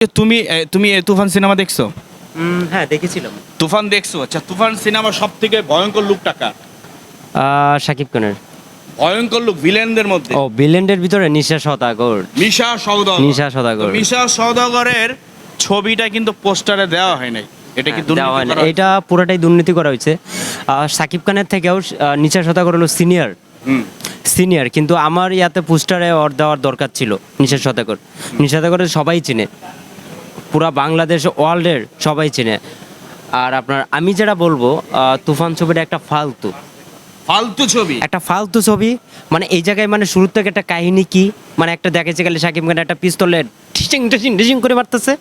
তুমি তুমি তুফান সিনেমা দেখছো? হ্যাঁ দেখেছিলাম। তুফান দেখছো? আচ্ছা, তুফান সিনেমা সব থেকে ভয়ঙ্কর লুকটা কার? শাকিব খানের। ভয়ঙ্কর লুক ভিলেনদের মধ্যে ও ভিলেনদের ভিতরে নিশা সওদাগর। মিশা সওদাগর। নিশা সওদাগর। তো মিশা সওদাগরের ছবিটা কিন্তু পোস্টারে দেওয়া হয় নাই। এটা কি দেওয়া হয় না, দুর্নীতি করা? এটা পুরোটাই দুর্নীতি করা হয়েছে। শাকিব খানের থেকেও নিশা সওদাগর হলো সিনিয়র। হুম। সিনিয়র, কিন্তু আমার ইয়াতে পোস্টারে ওর দেওয়ার দরকার ছিল। নিশা সওদাগর, নিশা সওদাগরের সবাই চিনে, পুরা বাংলাদেশ ওয়ার্ল্ডের সবাই চিনে। আর আপনার আমি যেটা বলবো, তুফান ছবিটা একটা ফালতু ফালতু ছবি। একটা ফালতু ছবি। মানে এই জায়গায় মানে শুরুর থেকে একটা কাহিনী কি, মানে একটা দেখাইছে গেলে শাকিব খান একটা পিস্তলে টিচিং টিচিং টিচিং করে মারতেছে,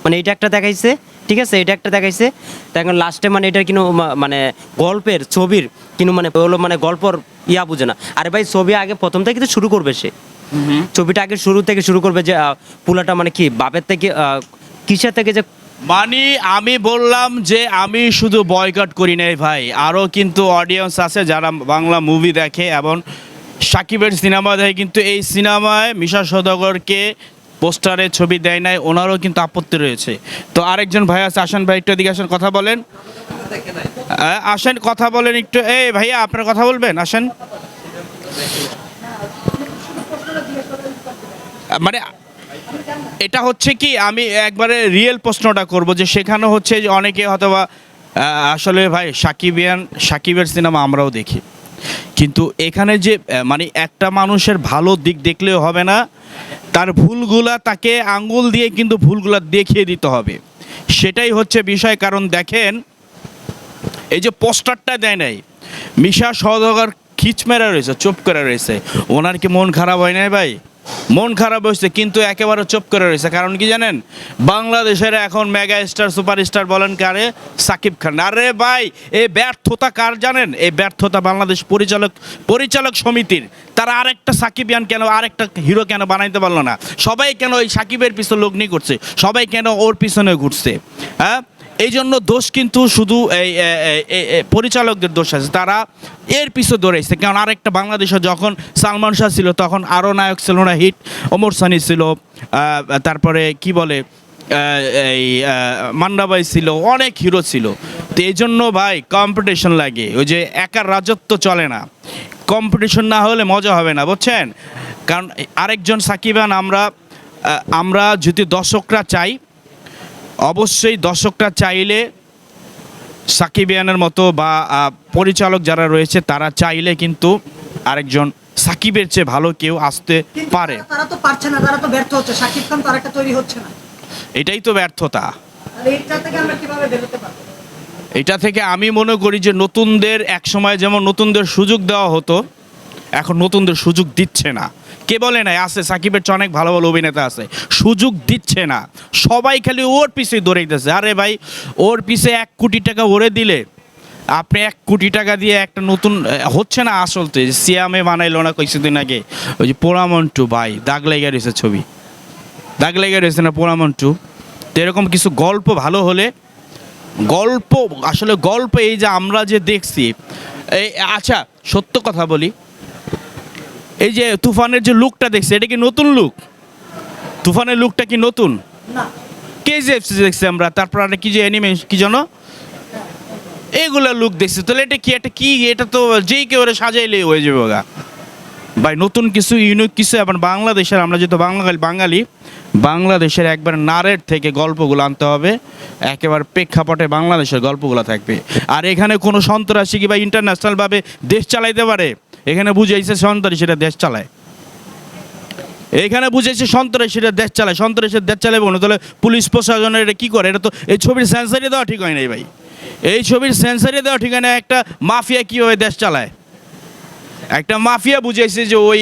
মানে এটা একটা দেখাইছে, ঠিক আছে, এটা একটা দেখাইছে। তখন লাস্টে মানে এটা কিন্তু মানে গল্পের ছবির কিন্তু মানে হলো মানে গল্পর ইয়া বুঝে না। আরে ভাই ছবি আগে প্রথম থেকে তো শুরু করবে, সে ছবিটা আগে শুরু থেকে শুরু করবে যে পুলাটা মানে কি বাপের থেকে কিসের থেকে যে মানে আমি বললাম যে আমি শুধু বয়কট করি নাই ভাই, আরও কিন্তু অডিয়েন্স আছে যারা বাংলা মুভি দেখে এবং সাকিবের সিনেমা দেখে, কিন্তু এই সিনেমায় মিশা সওদাগরকে পোস্টারে ছবি দেয় নাই, ওনারও কিন্তু আপত্তি রয়েছে। তো আরেকজন ভাই আছে, আসেন ভাই একটু এদিকে আসেন, কথা বলেন। আসেন কথা বলেন একটু। এই ভাইয়া আপনার কথা বলবেন, আসেন। মানে এটা হচ্ছে কি, আমি একবারে রিয়েল প্রশ্নটা করব যে সেখানে হচ্ছে যে অনেকে হয়তোবা আসলে ভাই সাকিবের সিনেমা আমরাও দেখি, কিন্তু এখানে যে মানে একটা মানুষের ভালো দিক দেখলেও হবে না, তার ভুলগুলা তাকে আঙ্গুল দিয়ে কিন্তু ভুলগুলা দেখিয়ে দিতে হবে, সেটাই হচ্ছে বিষয়। কারণ দেখেন এই যে পোস্টারটা দেয় নাই, মিশা সওদাগর খিচমেরা রয়েছে, চুপ করে রয়েছে। ওনার কি মন খারাপ হয় নাই ভাই? মন খারাপ হয়েছে, কিন্তু একেবারে চুপ করে রয়েছে। কারণ কি জানেন, বাংলাদেশের এখন মেগা স্টার সুপারস্টার বলেন কারে? সাকিব খান। আরে ভাই, এই ব্যর্থতা কার জানেন? এই ব্যর্থতা বাংলাদেশ পরিচালক সমিতির। তারা আরেকটা সাকিবিয়ান কেন, আরেকটা হিরো কেন বানাইতে পারলো না? সবাই কেন ওই সাকিবের পিছনে লগ্নি করছে? সবাই কেন ওর পিছনে ঘুরছে? হ্যাঁ, এই জন্য দোষ কিন্তু শুধু এই পরিচালকদের দোষ আছে, তারা এর পিছু দৌড়াইছে। কারণ আরেকটা বাংলাদেশে যখন সালমান শাহ ছিল তখন আরও নায়ক ছিল না, হিট ওমর সানি ছিল, তারপরে কি বলে এই মান্নাবাই ছিল, অনেক হিরো ছিল। তো এই জন্য ভাই কম্পিটিশন লাগে, ওই যে একার রাজত্ব চলে না, কম্পিটিশন না হলে মজা হবে না, বুঝছেন? কারণ আরেকজন সাকিবান আমরা যদি দর্শকরা চাই, অবশ্যই দর্শকরা চাইলে সাকিবিয়ানের মতো বা পরিচালক যারা রয়েছে তারা চাইলে কিন্তু আরেকজন সাকিবের চেয়ে ভালো কেউ আসতে পারে। তারা তো পারছে না, তারা তো ব্যর্থ হচ্ছে। সাকিব খান তার একটা তৈরি হচ্ছে না, এটাই তো ব্যর্থতা। তাহলে এইটা থেকে আমরা কিভাবে বের হতে পারবো? এটা থেকে আমি মনে করি যে নতুনদের একসময় যেমন নতুনদের সুযোগ দেওয়া হতো, এখন নতুনদের সুযোগ দিচ্ছে না। কে বলে নাই? আছে, সাকিবের চেয়ে অনেক ভালো ভালো অভিনেতা আছে, সুযোগ দিচ্ছে না। সবাই খালি ওর পিছে দৌড়াইতেছে। আরে ভাই, ওর পিছে 1 কোটি টাকা ওরে দিলে, আপনি 1 কোটি টাকা দিয়ে একটা নতুন হচ্ছে না। আসল তো সিয়ামে বানাইলো না কিছুদিন আগে, ওই যে পোড়ামন্টু, ভাই দাগ লেগে রয়েছে, ছবি দাগ লেগে রয়েছে না পোড়ামন্টু? তো এরকম কিছু গল্প ভালো হলে, গল্প এই যে আমরা যে দেখছি এই, আচ্ছা সত্য কথা বলি, এই যে তুফানের যে লুকটা দেখছি, এটা কি নতুন লুক? তুফানের লুকটা কি নতুন? না, কেজিএফসি দেখছি আমরা, তারপর আর কি যে অ্যানিমে কি জানো, এগুলা লুক দেখছি। তাহলে এটা কি, এটা তো যেই কেউ ওরা সাজাইলেই হয়ে যাবে গা ভাই। নতুন কিছু, ইউনিক কিছু। এবং বাংলাদেশের, আমরা যেহেতু বাঙালি, বাংলাদেশের একবার নারের থেকে গল্পগুলো আনতে হবে, একেবারে প্রেক্ষাপটে বাংলাদেশের গল্পগুলো থাকবে। আর এখানে কোনো সন্ত্রাসী কি বা ইন্টারন্যাশনালভাবে দেশ চালাইতে পারে? এখানে বুঝাইছে সন্ত্রাসী সেটা দেশ চালায়, এখানে বুঝেছে সন্ত্রাসীরা দেশ চালায়। সন্ত্রাসীর দেশ চালাবে না, তাহলে পুলিশ প্রশাসনের এটা কী করে? এটা তো এই ছবির সেন্সারি দেওয়া ঠিক হয় নাই ভাই, এই ছবির সেন্সারি দেওয়া ঠিক হয় না। একটা মাফিয়া কীভাবে দেশ চালায়? একটা মাফিয়া বুঝাইছে যে ওই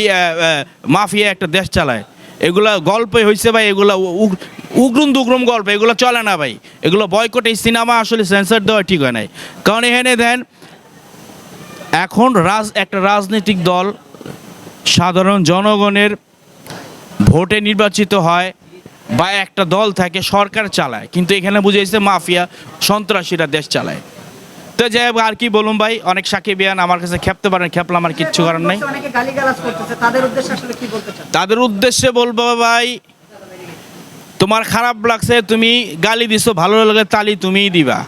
মাফিয়া একটা দেশ চালায়। এগুলা গল্পই হয়েছে ভাই, এগুলা উগ্রম দুগ্রম গল্প, এগুলো চলে না ভাই। এগুলো বয়কট, এই সিনেমা আসলে সেন্সার দেওয়া ঠিক হয় নাই। কারণ এখানে দেন এখন একটা রাজনৈতিক দল সাধারণ জনগণের ভোটে নির্বাচিত হয় বা একটা দল থাকে, সরকার চালায়, কিন্তু এখানে বুঝাইছে মাফিয়া সন্ত্রাসীরা দেশ চালায়। তো যাই হোক, আর কি বলুন ভাই, অনেক সাকিবিয়ান আমার কাছে খেপতে পারেন, খেপলাম, আমার কিচ্ছু করার নাই। অনেকে গালিগালাজ করতেছে, তাদের উদ্দেশ্যে আসলে কি বলতে চান? তাদের উদ্দেশ্যে বলবো ভাই, তোমার খারাপ লাগছে, তুমি গালি দিছো, ভালো লাগে তালি তুমিই দিবা।